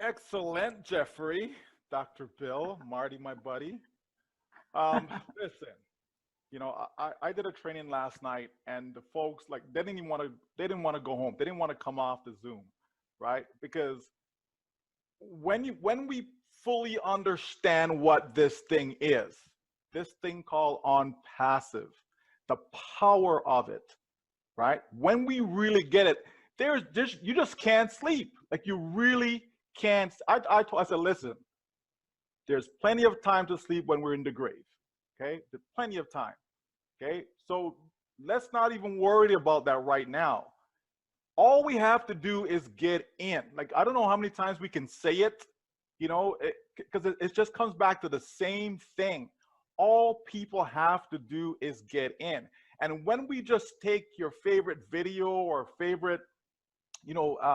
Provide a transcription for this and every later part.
Excellent, Jeffrey, Dr. Bill, Marty, my buddy. Listen, I did a training last night, and the folks like they didn't want to go home. They didn't want to come off the Zoom, right? Because when we fully understand what this thing called on passive, the power of it, right? When we really get it, there's just you just can't sleep. Like you really can't. I said, listen, there's plenty of time to sleep when we're in the grave. Okay, there's plenty of time. Okay, so let's not even worry about that right now. All we have to do is get in. Like I don't know how many times we can say it, because it just comes back to the same thing. All people have to do is get in. And when we just take your favorite video or favorite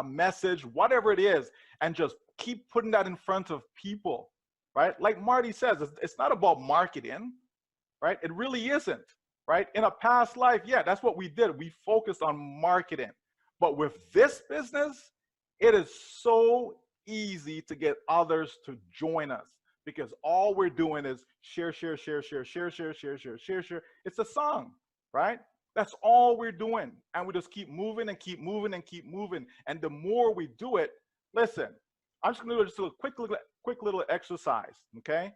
message, whatever it is, and just keep putting that in front of people, right? Like Marty says, it's not about marketing, right? It really isn't, right? In a past life, yeah, that's what we did. We focused on marketing. But with this business, it is so easy to get others to join us because all we're doing is share, share, share, share, share, share, share, share, share, share. It's a song, right? That's all we're doing. And we just keep moving and keep moving and keep moving. And the more we do it, listen, I'm just going to do just a quick little exercise, okay?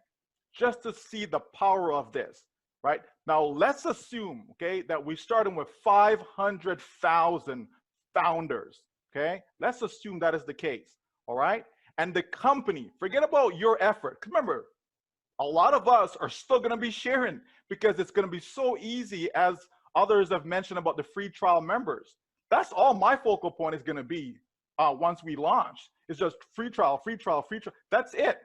Just to see the power of this, right? Now, let's assume, okay, that we're starting with 500,000 founders, okay? Let's assume that is the case, all right? And the company, forget about your effort. Remember, a lot of us are still going to be sharing because it's going to be so easy, as others have mentioned about the free trial members. That's all my focal point is going to be once we launch. It's just free trial, free trial, free trial. That's it.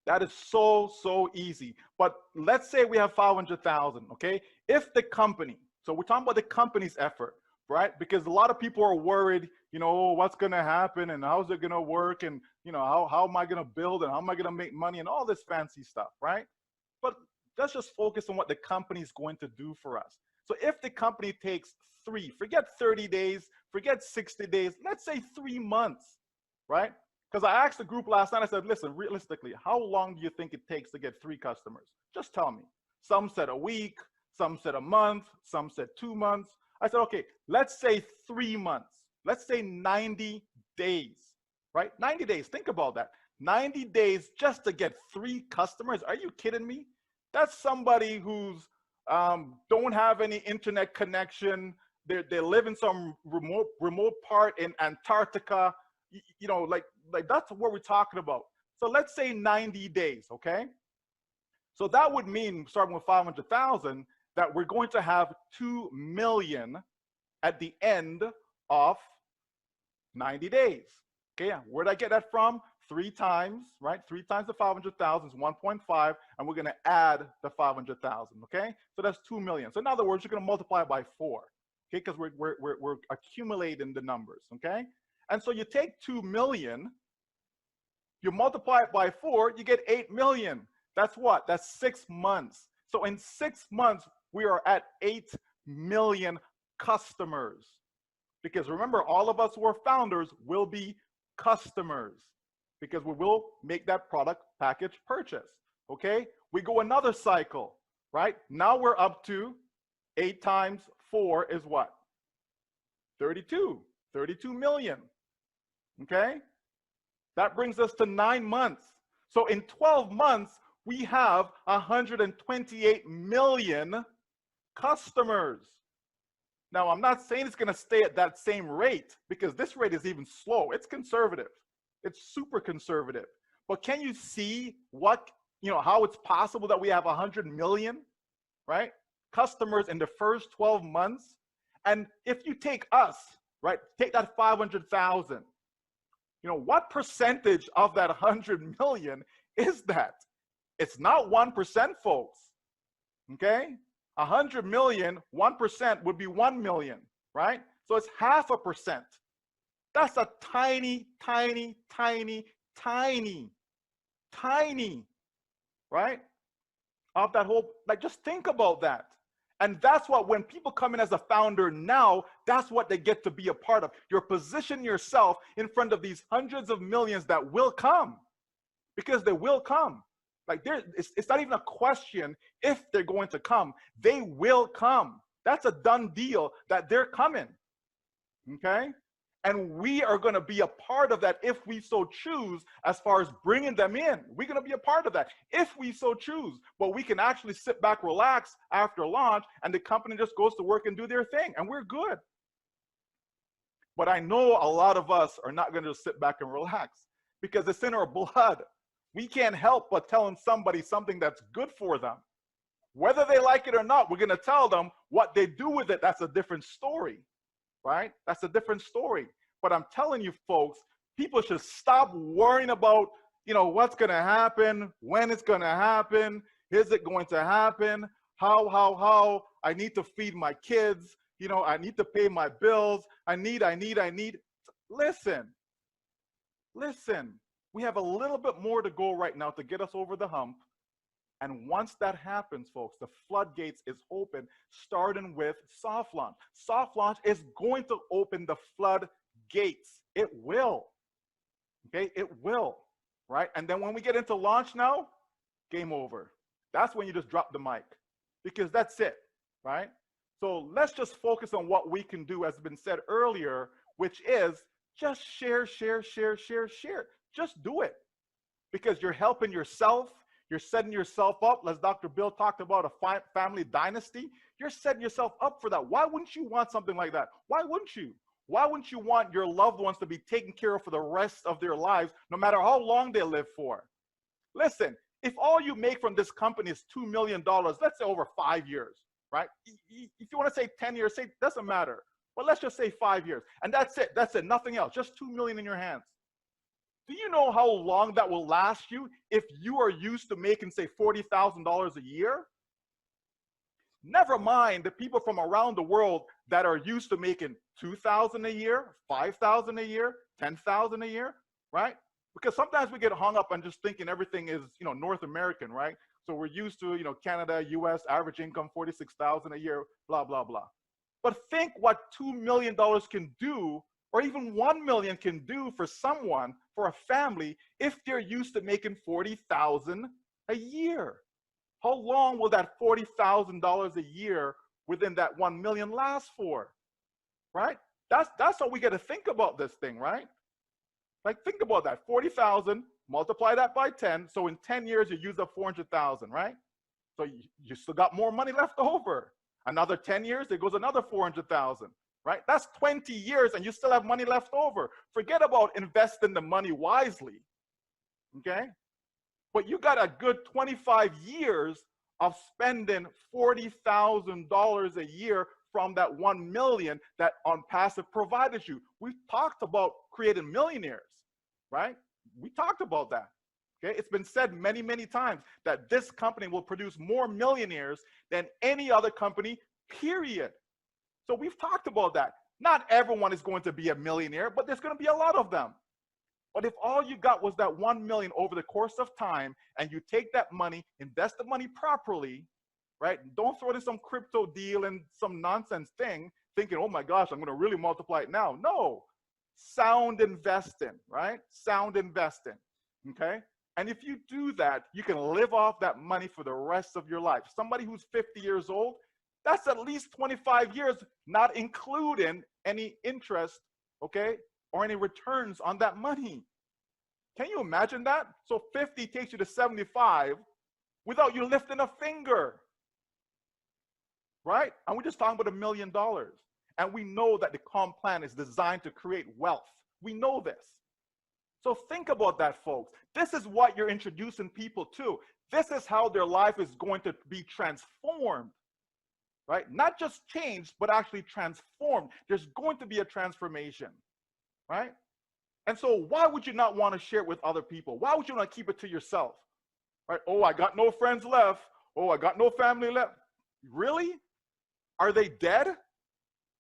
That is so easy. But let's say we have 500,000, okay? If the company, so we're talking about the company's effort, right? Because a lot of people are worried, what's going to happen and how's it going to work and, how am I going to build and how am I going to make money and all this fancy stuff, right? But let's just focus on what the company is going to do for us. So if the company takes forget 30 days, forget 60 days, let's say 3 months, right? Because I asked the group last night, I said, listen, realistically, how long do you think it takes to get 3 customers? Just tell me. Some said a week, some said a month, some said 2 months. I said, okay, let's say 3 months. Let's say 90 days, right? 90 days, think about that. 90 days just to get 3 customers. Are you kidding me? That's somebody who's don't have any internet connection. They live in some remote part in Antarctica. Like that's what we're talking about. So let's say 90 days, okay? So that would mean, starting with 500,000, that we're going to have 2 million at the end of 90 days. Okay, where'd I get that from? 3 times, right? 3 times the 500,000 is 1.5, and we're going to add the 500,000. Okay, so that's 2 million. So in other words, you're going to multiply it by 4. Okay, because we're accumulating the numbers. Okay, and so you take 2 million, you multiply it by 4, you get 8 million. That's what? That's 6 months. So in 6 months, we are at 8 million customers. Because remember, all of us who are founders will be customers because we will make that product package purchase. Okay, we go another cycle, right? Now we're up to 8 times 4 is what? 32 million. Okay, that brings us to 9 months. So in 12 months, we have 128 million customers. Now, I'm not saying it's going to stay at that same rate because this rate is even slow. It's conservative. It's super conservative. But can you see how it's possible that we have 100 million, right, customers in the first 12 months? And if you take us, right, take that 500,000, what percentage of that 100 million is that? It's not 1%, folks, okay? 100 million, 1% would be 1 million, right? So it's 0.5%. That's a tiny, right? Of that whole, like, just think about that. And that's what, when people come in as a founder now, that's what they get to be a part of. You're positioning yourself in front of these hundreds of millions that will come, because they will come. Like it's not even a question if they're going to come. They will come. That's a done deal that they're coming. Okay? And we are going to be a part of that if we so choose, as far as bringing them in. We're going to be a part of that if we so choose. But we can actually sit back, relax after launch, and the company just goes to work and do their thing, and we're good. But I know a lot of us are not going to just sit back and relax, because it's in our blood. We can't help but telling somebody something that's good for them. Whether they like it or not, we're going to tell them. What they do with it, that's a different story. Right? That's a different story. But I'm telling you, folks, people should stop worrying about, what's going to happen, when it's going to happen, is it going to happen, how, I need to feed my kids, I need to pay my bills, I need. Listen, we have a little bit more to go right now to get us over the hump. And once that happens, folks, the floodgates is open, starting with soft launch. Soft launch is going to open the floodgates. It will. Okay, it will. Right? And then when we get into launch now, game over. That's when you just drop the mic, because that's it. Right? So let's just focus on what we can do, as has been said earlier, which is just share. Just do it, because you're helping yourself. You're setting yourself up, as Dr. Bill talked about, a family dynasty. You're setting yourself up for that. Why wouldn't you want something like that? Why wouldn't you? Why wouldn't you want your loved ones to be taken care of for the rest of their lives, no matter how long they live for? Listen, if all you make from this company is $2 million, let's say over 5 years, right? If you want to say 10 years, say, doesn't matter. But let's just say 5 years. And that's it. That's it. Nothing else. Just $2 million in your hands. Do you know how long that will last you if you are used to making, say, $40,000 a year? Never mind the people from around the world that are used to making $2,000 a year, $5,000 a year, $10,000 a year, right? Because sometimes we get hung up on just thinking everything is, North American, right? So we're used to, Canada, US, average income, $46,000 a year, blah, blah, blah. But think what $2 million can do, or even 1 million can do for someone, for a family, if they're used to making $40,000 a year. How long will that $40,000 a year within that 1 million last for? Right? That's how we got to think about this thing, right? Like, think about that. 40,000, multiply that by 10. So in 10 years, you use up 400,000, right? So you still got more money left over. Another 10 years, it goes another 400,000. Right? That's 20 years and you still have money left over. Forget about investing the money wisely. Okay? But you got a good 25 years of spending $40,000 a year from that 1 million that Onpassive provided you. We've talked about creating millionaires, right? We talked about that. Okay? It's been said many, many times that this company will produce more millionaires than any other company, period. So we've talked about that. Not everyone is going to be a millionaire, but there's going to be a lot of them. But if all you got was that 1 million over the course of time, and you take that money, invest the money properly, right? Don't throw it in some crypto deal and some nonsense thing, thinking, oh my gosh, I'm going to really multiply it now. No, sound investing, right? Sound investing, okay? And if you do that, you can live off that money for the rest of your life. Somebody who's 50 years old, that's at least 25 years, not including any interest, okay, or any returns on that money. Can you imagine that? So 50 takes you to 75 without you lifting a finger, right? And we're just talking about $1 million. And we know that the comp plan is designed to create wealth. We know this. So think about that, folks. This is what you're introducing people to. This is how their life is going to be transformed. Right? Not just changed, but actually transformed. There's going to be a transformation, right? And so why would you not want to share it with other people? Why would you not keep it to yourself? Right? Oh, I got no friends left. Oh, I got no family left. Really? Are they dead?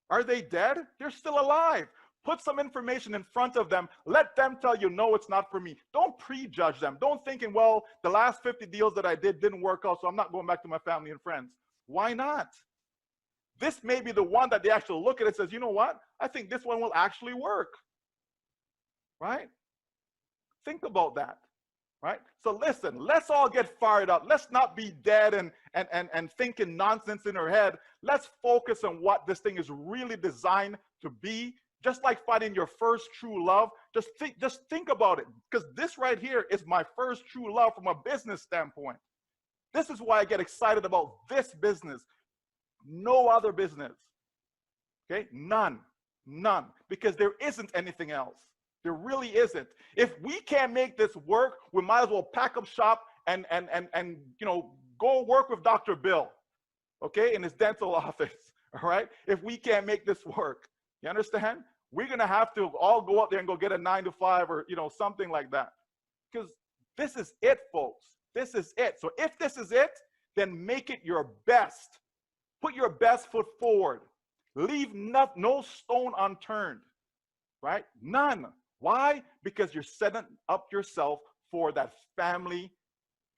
Are they dead? They're still alive. Put some information in front of them. Let them tell you, no, it's not for me. Don't prejudge them. Don't thinking, well, the last 50 deals that I did didn't work out, so I'm not going back to my family and friends. Why not? this may be the one that they actually look at and says, you know what? I think this one will actually work, right? Think about that, right? So listen, let's all get fired up. Let's not be dead and thinking nonsense in our head. Let's focus on what this thing is really designed to be. Just like finding your first true love, just think about it, because this right here is my first true love from a business standpoint. This is why I get excited about this business. No other business, okay? None, because there isn't anything else. There really isn't. If we can't make this work, we might as well pack up shop and go work with Dr. Bill, okay, in his dental office, all right? If we can't make this work, you understand? We're gonna have to all go out there and go get a 9-to-5 or something like that, because this is it, folks. This is it. So if this is it, then make it your best. Put your best foot forward. Leave no stone unturned, right? None. Why? Because you're setting up yourself for that family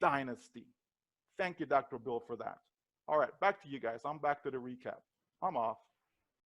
dynasty. Thank you, Dr. Bill, for that. All right, back to you guys. I'm back to the recap. I'm off.